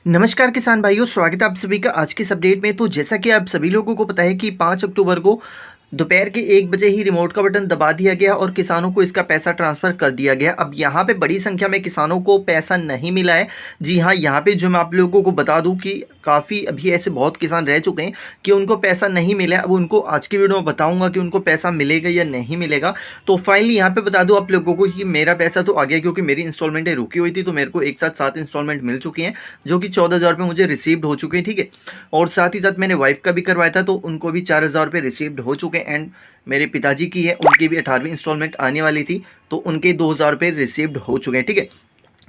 नमस्कार किसान भाइयों, स्वागत है आप सभी का आज के इस अपडेट में। तो जैसा कि आप सभी लोगों को पता है कि 5 अक्टूबर को दोपहर के 1 बजे ही रिमोट का बटन दबा दिया गया और किसानों को इसका पैसा ट्रांसफ़र कर दिया गया। अब यहाँ पे बड़ी संख्या में किसानों को पैसा नहीं मिला है। जी हाँ, यहाँ पे जो मैं आप लोगों को बता दूँ कि काफ़ी अभी ऐसे बहुत किसान रह चुके हैं कि उनको पैसा नहीं मिला है। अब उनको आज की वीडियो में बताऊँगा कि उनको पैसा मिलेगा या नहीं मिलेगा। तो फाइनली यहाँ पे बता दूँ आप लोगों को कि मेरा पैसा तो आ गया, क्योंकि मेरी इंस्टॉलमेंटें रुकी हुई थी। तो मेरे को एक साथ 7 इंस्टॉलमेंट मिल चुकी हैं, जो कि 14,000 रुपये मुझे रिसीव्ड हो चुके हैं, ठीक है। और साथ ही साथ मैंने वाइफ का भी करवाया था, तो उनको भी 4,000 रुपये रिसीव्ड हो चुके हैं। एंड मेरे पिताजी की है, उनकी भी 18वीं इंस्टॉलमेंट आने वाली थी, तो उनके 2,000 रुपये रिसीव्ड हो चुके हैं, ठीक है।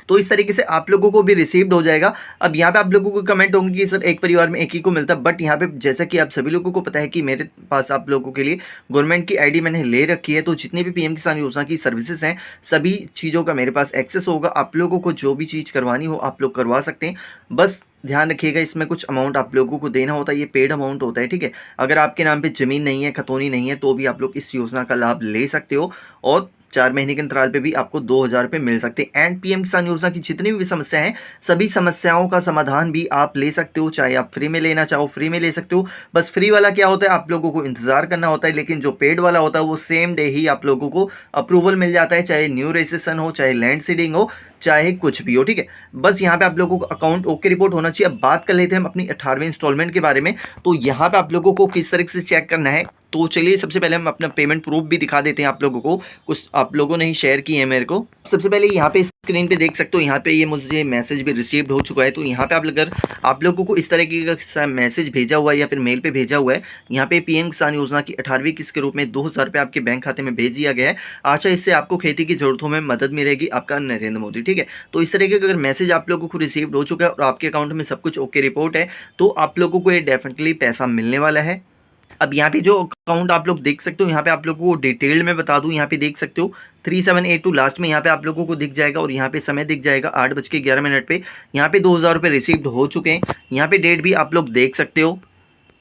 तो इस तरीके से आप लोगों को भी रिसीव्ड हो जाएगा। अब यहाँ पे आप लोगों को कमेंट होंगे कि सर एक परिवार में एक ही को मिलता है, बट यहाँ पे जैसा कि आप सभी लोगों को पता है कि मेरे पास आप लोगों के लिए गवर्नमेंट की आईडी मैंने ले रखी है। तो जितनी भी पीएम किसान योजना की सर्विसेज हैं, सभी चीज़ों का मेरे पास एक्सेस होगा। आप लोगों को जो भी चीज़ करवानी हो आप लोग करवा सकते हैं। बस ध्यान रखिएगा, इसमें कुछ अमाउंट आप लोगों को देना होता है, ये पेड अमाउंट होता है, ठीक है। अगर आपके नाम पे ज़मीन नहीं है, खतौनी नहीं है, तो भी आप लोग इस योजना का लाभ ले सकते हो और 4 महीने के अंतराल पे भी आपको 2,000 रुपये मिल सकते हैं। एंड पीएम किसान योजना की जितनी भी समस्या हैं, सभी समस्याओं का समाधान भी आप ले सकते हो। चाहे आप फ्री में लेना चाहो फ्री में ले सकते हो। बस फ्री वाला क्या होता है, आप लोगों को इंतजार करना होता है, लेकिन जो पेड वाला होता है वो सेम डे ही आप लोगों को अप्रूवल मिल जाता है। चाहे न्यू रजिस्ट्रेशन हो, चाहे लैंड सीडिंग हो, चाहे कुछ भी हो, ठीक है। बस यहाँ पे आप लोगों को अकाउंट ओके रिपोर्ट होना चाहिए। अब बात कर लेते हैं हम अपनी 18वीं इंस्टॉलमेंट के बारे में। तो यहाँ पे आप लोगों को किस तरीके से चेक करना है, तो चलिए सबसे पहले हम अपना पेमेंट प्रूफ भी दिखा देते हैं आप लोगों को। कुछ आप लोगों ने ही शेयर किए हैं मेरे को। सबसे पहले यहाँ पे स्क्रीन पे देख सकते हो, यहाँ पे ये मुझे मैसेज भी रिसीव्ड हो चुका है। तो यहाँ पे अगर आप लोगों को इस तरीके का मैसेज भेजा हुआ है या फिर मेल पे भेजा हुआ है, यहाँ पे पीएम किसान योजना की 18वीं किस्त के रूप में 2,000 रुपये आपके बैंक खाते में भेज दिया गया है। आशा इससे आपको खेती की जरूरतों में मदद मिलेगी, आपका नरेंद्र मोदी, ठीक है। तो इस तरीके का अगर मैसेज आप लोगों को रिसीव्ड हो चुका है और आपके अकाउंट में सब कुछ ओके रिपोर्ट है, तो आप लोगों को ये डेफिनेटली पैसा मिलने वाला है। अब यहाँ पे जो अकाउंट आप लोग देख सकते हो, यहाँ पे आप लोगों को डिटेल्ड में बता दूँ, यहाँ पे देख सकते हो 3782 लास्ट में यहाँ पे आप लोगों को दिख जाएगा और यहाँ पे समय दिख जाएगा 8:11 पे। यहाँ पे 2,000 रुपये रिसीव्ड हो चुके हैं। यहाँ पे डेट भी आप लोग देख सकते हो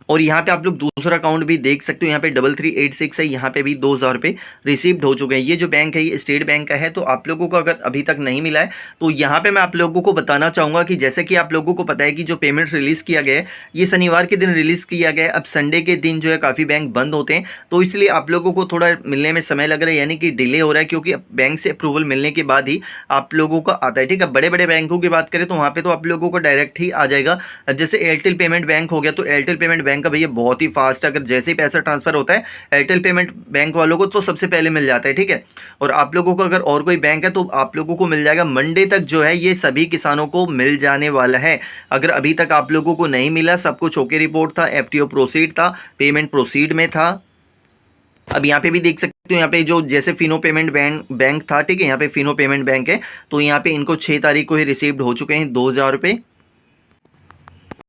और यहाँ पे आप लोग दूसरा अकाउंट भी देख सकते हो, यहाँ पे 3386 है, यहाँ पे भी 2,000 रुपये रिसीव्ड हो चुके हैं। ये जो बैंक है ये स्टेट बैंक का है। तो आप लोगों को अगर अभी तक नहीं मिला है, तो यहाँ पे मैं आप लोगों को बताना चाहूँगा कि जैसे कि आप लोगों को पता है कि जो पेमेंट रिलीज़ किया गया है ये शनिवार के दिन रिलीज़ किया गया है। अब संडे के दिन जो है काफ़ी बैंक बंद होते हैं, तो इसलिए आप लोगों को थोड़ा मिलने में समय लग रहा है, यानी कि डिले हो रहा है, क्योंकि बैंक से अप्रूवल मिलने के बाद ही आप लोगों को आता है, ठीक है। बड़े बड़े बैंकों की बात करें तो वहाँ पर तो आप लोगों को डायरेक्ट ही आ जाएगा। जैसे एयरटेल पेमेंट बैंक हो गया, तो एयरटेल पेमेंट बैंक का भैया बहुत ही फास्ट, अगर जैसे ही पैसा ट्रांसफर होता है एयरटेल पेमेंट बैंक वालों को तो सबसे पहले मिल जाता है, ठीक है। और आप लोगों को अगर और कोई बैंक है तो आप लोगों को मिल जाएगा मंडे तक, जो है ये सभी किसानों को मिल जाने वाला है। अगर अभी तक आप लोगों को नहीं मिला, सब कुछ ओके रिपोर्ट था, एफटीओ प्रोसीड था, पेमेंट प्रोसीड में था। अब यहाँ पे भी देख सकते हो, यहाँ पे जो जैसे फिनो पेमेंट बैंक था, ठीक है, यहाँ पे फिनो पेमेंट बैंक है, तो यहाँ पे इनको 6 तारीख को ही रिसीव्ड हो चुके हैं 2,000 रुपये।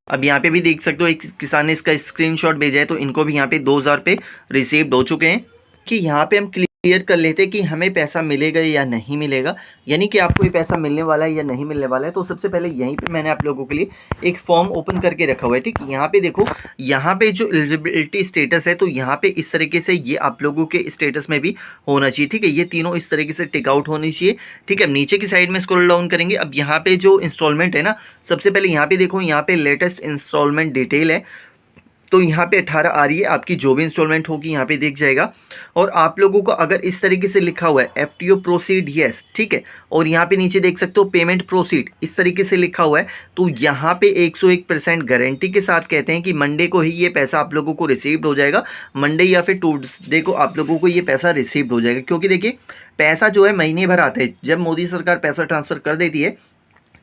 अब यहाँ पे भी देख सकते हो एक किसान ने इसका स्क्रीनशॉट भेजा है, तो इनको भी यहाँ पे 2,000 रुपये रिसीव्ड हो चुके हैं। कि यहाँ पे हम क्लियर कर लेते हैं कि हमें पैसा मिलेगा या नहीं मिलेगा, यानी कि आपको ये पैसा मिलने वाला है या नहीं मिलने वाला है। तो सबसे पहले यहीं पे मैंने आप लोगों के लिए एक फॉर्म ओपन करके रखा हुआ है, ठीक। यहाँ पे देखो, यहाँ पे जो एलिजिबिलिटी स्टेटस है, तो यहाँ पे इस तरीके से ये आप लोगों के स्टेटस में भी होना चाहिए, ठीक है। ये तीनों इस तरीके से टिक आउट होनी चाहिए, ठीक है। अब नीचे की साइड में स्क्रॉल डाउन करेंगे। अब यहाँ पे जो इंस्टॉलमेंट है ना, सबसे पहले यहाँ पे देखो, यहाँ पे लेटेस्ट इंस्टॉलमेंट डिटेल है, तो यहाँ पे 18 आ रही है। आपकी जो भी इंस्टॉलमेंट होगी यहाँ पे दिख जाएगा। और आप लोगों को अगर इस तरीके से लिखा हुआ है एफटीओ प्रोसीड यस, ठीक है, और यहाँ पे नीचे देख सकते हो पेमेंट प्रोसीड, इस तरीके से लिखा हुआ है, तो यहाँ पे 101% गारंटी के साथ कहते हैं कि मंडे को ही ये पैसा आप लोगों को रिसीव्ड हो जाएगा। मंडे या फिर ट्यूसडे को आप लोगों को ये पैसा रिसीव्ड हो जाएगा, क्योंकि देखिए पैसा जो है महीने भर आता है। जब मोदी सरकार पैसा ट्रांसफ़र कर देती है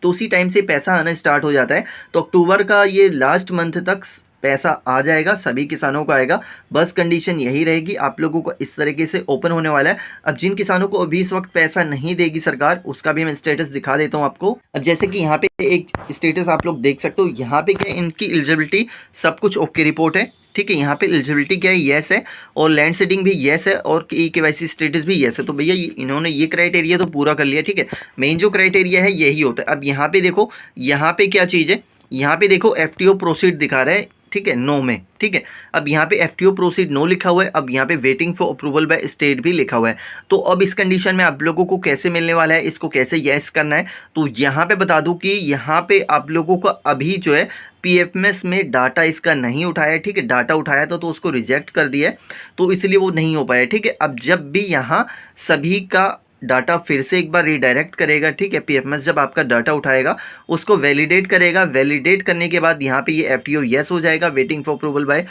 तो उसी टाइम से पैसा आना स्टार्ट हो जाता है। तो अक्टूबर का ये लास्ट मंथ तक पैसा आ जाएगा, सभी किसानों को आएगा। बस कंडीशन यही रहेगी, आप लोगों को इस तरीके से ओपन होने वाला है। अब जिन किसानों को अभी इस वक्त पैसा नहीं देगी सरकार, उसका भी मैं स्टेटस दिखा देता हूं आपको। अब जैसे कि यहाँ पे एक स्टेटस आप लोग देख सकते हो, यहाँ पे क्या इनकी एलिजिबिलिटी सब कुछ ओके रिपोर्ट है, ठीक है। यहाँ पे एलिजिबिलिटी क्या है, येस है, और लैंड सीडिंग भी येस है, और केवाईसी स्टेटस भी येस है। तो भैया इन्होंने ये क्राइटेरिया तो पूरा कर लिया, ठीक है। मेन जो क्राइटेरिया है यही होता है। अब यहाँ पे देखो, यहाँ पे क्या चीज़ है, यहाँ पे देखो एफटीओ प्रोसीड दिखा रहा है, ठीक है, नो में, ठीक है। अब यहाँ पे एफटीओ प्रोसीड नो लिखा हुआ है, अब यहाँ पे waiting for approval by state भी लिखा हुआ है। तो अब इस कंडीशन में आप लोगों को कैसे मिलने वाला है, इसको कैसे यस करना है, तो यहाँ पे बता दूं कि यहाँ पे आप लोगों को अभी जो है पीएफएमएस में डाटा इसका नहीं उठाया है, ठीक है। डाटा उठाया था तो उसको रिजेक्ट कर दिया है, तो इसलिए वो नहीं हो पाया, ठीक है। अब जब भी यहाँ सभी का डाटा फिर से एक बार रीडायरेक्ट करेगा, ठीक है, पीएफएमएस जब आपका डाटा उठाएगा उसको वैलिडेट करेगा, वैलिडेट करने के बाद यहाँ पे ये एफटीओ यस हो जाएगा, waiting for approval bye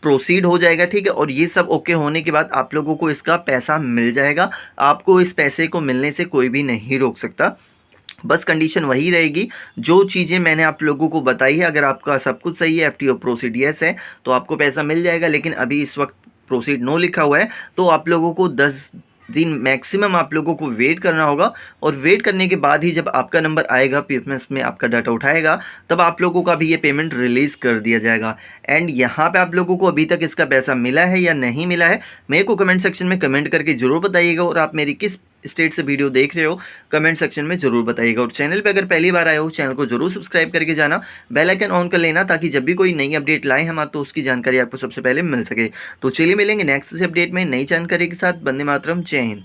proceed हो जाएगा, ठीक है। और ये सब ओके होने के बाद आप लोगों को इसका पैसा मिल जाएगा, आपको इस पैसे को मिलने से कोई भी नहीं रोक सकता। बस कंडीशन वही रहेगी जो चीज़ें मैंने आप लोगों को बताई है। अगर आपका सब कुछ सही है, एफटीओ प्रोसीड यस है, तो आपको पैसा मिल जाएगा। लेकिन अभी इस वक्त प्रोसीड नो लिखा हुआ है, तो आप लोगों को 10 दिन मैक्सिमम आप लोगों को वेट करना होगा। और वेट करने के बाद ही जब आपका नंबर आएगा, पीएफएमएस में आपका डाटा उठाएगा, तब आप लोगों का भी ये पेमेंट रिलीज़ कर दिया जाएगा। एंड यहाँ पे आप लोगों को अभी तक इसका पैसा मिला है या नहीं मिला है, मेरे को कमेंट सेक्शन में कमेंट करके ज़रूर बताइएगा। और आप मेरी किस स्टेट से वीडियो देख रहे हो, कमेंट सेक्शन में ज़रूर बताइएगा। और चैनल पे अगर पहली बार आए हो, चैनल को जरूर सब्सक्राइब करके जाना, बेल आइकन ऑन कर लेना, ताकि जब भी कोई नई अपडेट लाए हम तो उसकी जानकारी आपको सबसे पहले मिल सके। तो चलिए मिलेंगे नेक्स्ट अपडेट में नई जानकारी के साथ। वंदे मातरम, जय हिंद।